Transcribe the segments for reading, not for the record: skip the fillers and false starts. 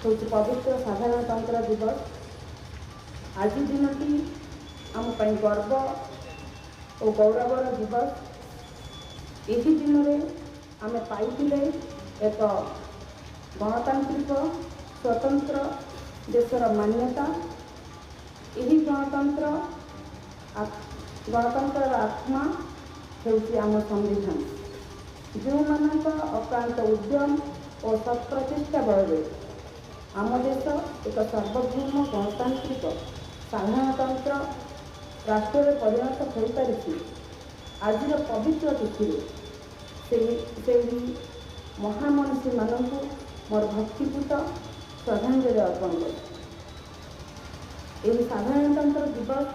हूँ पवित्र साधारणतंत्र दिवस। आज दिनटी आम गर्व और गौरवर दिवस। यही दिन में आम पाइले एक गणतांत्रिक स्वतंत्र देशर मान्यता। यही गणतंत्र आत्मा होउछि आम संविधान। जो मानक अक्रांत उद्यम और सत्प्रचेष्टा बल आम देश एक सार्वभौम गणतांत्रिक साधारणतंत्र राष्ट्र में परिणत हो पारि। आज पवित्र तिथि से महामनीषी मानक मोर भक्तिपूत श्रद्धांजलि अर्पण कर। साधारणतंत्र दिवस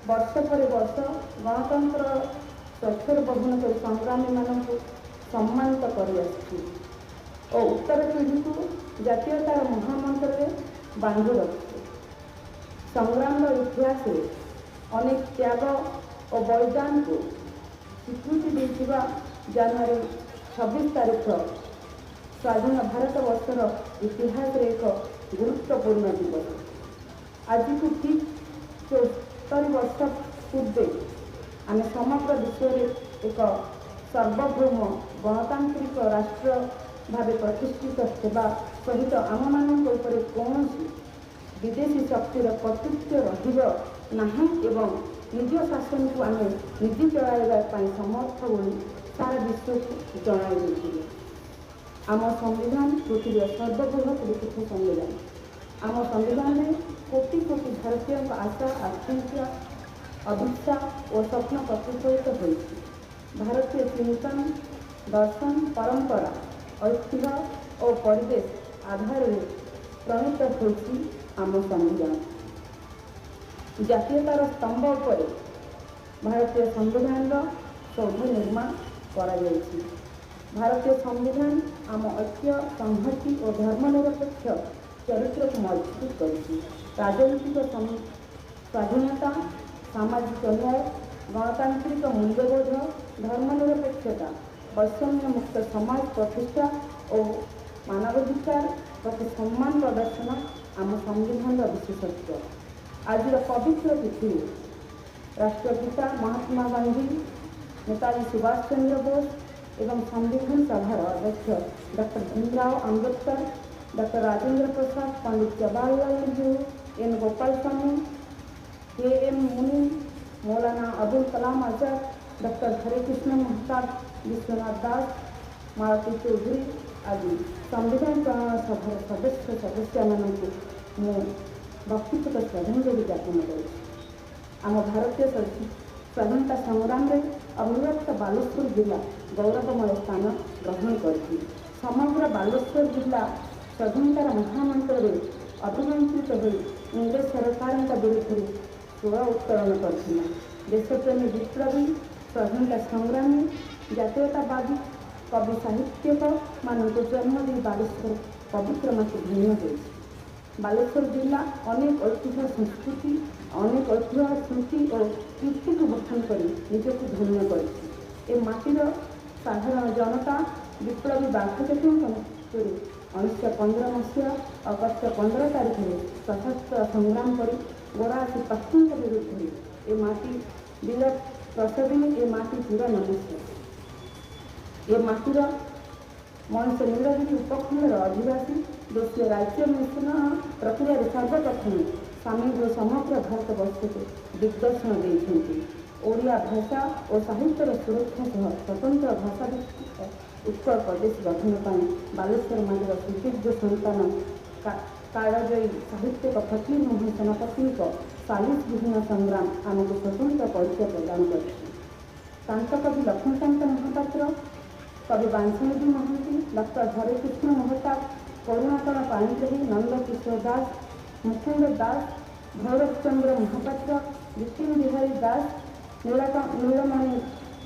वर्ष पर वर्ष गणतंत्र स्वेच्छर बहन कर संग्रामी मानक सम्मानित कर उत्तर पीढ़ी को जातीयतार महामंत्र बांधि रखिছে। संग्राम इतिहास अनेक त्याग और बलिदान को स्वीकृति देथिबा जनवरी 26 तारीख स्वाधीन भारत वर्षर इतिहास एक गुरुत्वपूर्ण दिवस। आज को ठीक 74 वर्ष पूर्वे आम समग्र विश्व एक सार्वभौम गणतांत्रिक राष्ट्र भाव प्रतिष्ठित होगा सहित आम मान कौन विदेशी शक्तिर कर्तृत्व रही निज शासन को आम निजे चलाइवाई समर्थ बोली सारा विश्व को जन। आम संविधान पृथ्वी सर्वबृहत लिखित संविधान। आम संविधान में कोटि कोटि भारतीय आशा आकांक्षा अभिच्छा और स्वप्न प्रतिफलित होती। भारतीय चिंतन दर्शन परंपरा ऐतिह्य और परिवेश आधार में प्रणीत होती आम संविधान। जातीयतार स्तंभ पर भारतीय संविधान सौध निर्माण करा जायछि। भारतीय संविधान आम ऐक्य संहति और धर्मनिरपेक्ष चरित्र को मजबूत करिछि। राजनीतिक स्वाधीनता सामाजिक न्याय गणतांत्रिक मूल्यबोध धर्मनिरपेक्षता वैषम्य मुक्त समाज प्रतिष्ठा और मानवाधिकार प्रति सम्मान प्रदर्शन आम संविधान विशेषत्व। आज पवित्र तिथि राष्ट्रपिता महात्मा गांधी नेताजी सुभाष चंद्र बोस एवं संविधान सभार अध्यक्ष doctor Bhimrao Ambedkar doctor Rajendra Prasad Pandit Jawaharlal Nehru N Gopal Swami KM. मुनि मौलाना अबुल कलाम आजाद डॉक्टर हरे कृष्ण महताब विश्वनाथ दास मालती चौधरी आदि संविधान प्रणयन सभार सदस्य मानक मु भक्तिपूत श्रद्धांजलि ज्ञापन कर। आम भारतीय स्वाधीनता संग्राम में अविभक्त बालेश्वर जिला गौरवमय स्थान ग्रहण कर। समग्र बालेश्वर जिला स्वाधीनतार महामंत्र अभिमंत्रित हो इंग्रेज सरकार विरुद्ध स्वर उत्तोलन कर। देशप्रेमी विप्लवी स्वाधीनता संग्रामी जातीयतावादी कवि साहित्यक मानक जन्म दी बालेश्वर पवित्र माटी धन्य हो। बालेश्वर जिला अनेक ऐतिह्य संस्कृति अनेक ऐतिह्य स्मृति और कीर्ति को बखान कर निजक धन्य कर। माटीर साधारण जनता विप्लवी बाघचक्र 1915 मसीहा अगस्त 15 तारीख में सशस्त्र संग्राम कर गोरासी पश्चिम विरुद्ध ए माटी विलप प्रसवी ए माटी पूरा नमस्कार। ए माटीर मनुष्य नीलगिरी उपखंडर अधिवासी देशीय राज्य मिश्रण प्रक्रिया सर्वप्रथम सामिल समग्र भारत वर्ष को दिग्दर्शन देते। ओडिया भाषा और साहित्यर सुरक्षा सह स्वतंत्र भाषा उत्कल प्रदेश गठन पर बालेश्वर माटीर सुदीर्घ संतान कालजयी साहित्यिक फकीर मोहन सेनापति सालिस विहीन संग्राम आमको स्वतंत्र परिचय प्रदान कर। कवि लक्ष्मीकांत महापात्र कवि बांसुनिधि महांती डॉक्टर हरे कृष्ण महताब करुणाकर पाणिग्राही नंदकिशोर दास मुकुंद दास भैरवचंद्र महापात्र विपिन बिहारी दास नीलमणि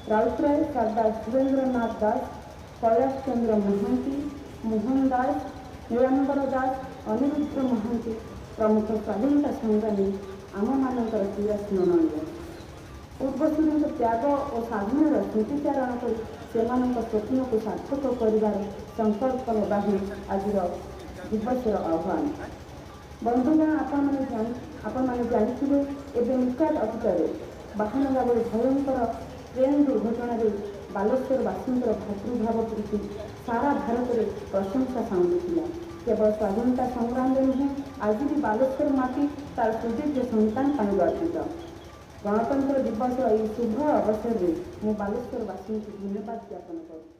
राउतराय सरदार सुरेंद्रनाथ दास कैलाश चंद्र महांती मोहन दास नीलांबर दास अनिरुद्ध महांती प्रमुख स्वाधीनता संग्रामी आम मानकर चिरस्मरणीय। पूर्वसूरी त्याग और साधनार स्मृतिचारण कर स्वप्न को सार्थक कर संकल्प नेबा आज ଦିବସର ଆହ୍ୱାନ। ବନ୍ଧୁଗଣ, ଆପଣମାନେ ଜାଣିଥିବେ, ଏବେ ନିକଟ ଅତୀତରେ ବାହାନଗାବରେ ଭୟଙ୍କର ଟ୍ରେନ୍ ଦୁର୍ଘଟଣାରେ ବାଲେଶ୍ୱରବାସୀଙ୍କର ଭାତୃଭାବ ପ୍ରତି ସାରା ଭାରତରେ ପ୍ରଶଂସା ସାଉଁଟିଥିଲା। କେବଳ ସ୍ୱାଧୀନତା ସଂଗ୍ରାମରେ ନୁହେଁ, ଆଜି ବି ବାଲେଶ୍ୱର ମାଟି ତାର ସୁଯୋଗ୍ୟ ସନ୍ତାନ ପାଇଁ ଗର୍ବିତ। ଗଣତନ୍ତ୍ର ଦିବସର ଏହି ଶୁଭ ଅବସରରେ ମୁଁ ବାଲେଶ୍ୱରବାସୀଙ୍କୁ ଧନ୍ୟବାଦ ଜ୍ଞାପନ କରୁଛି।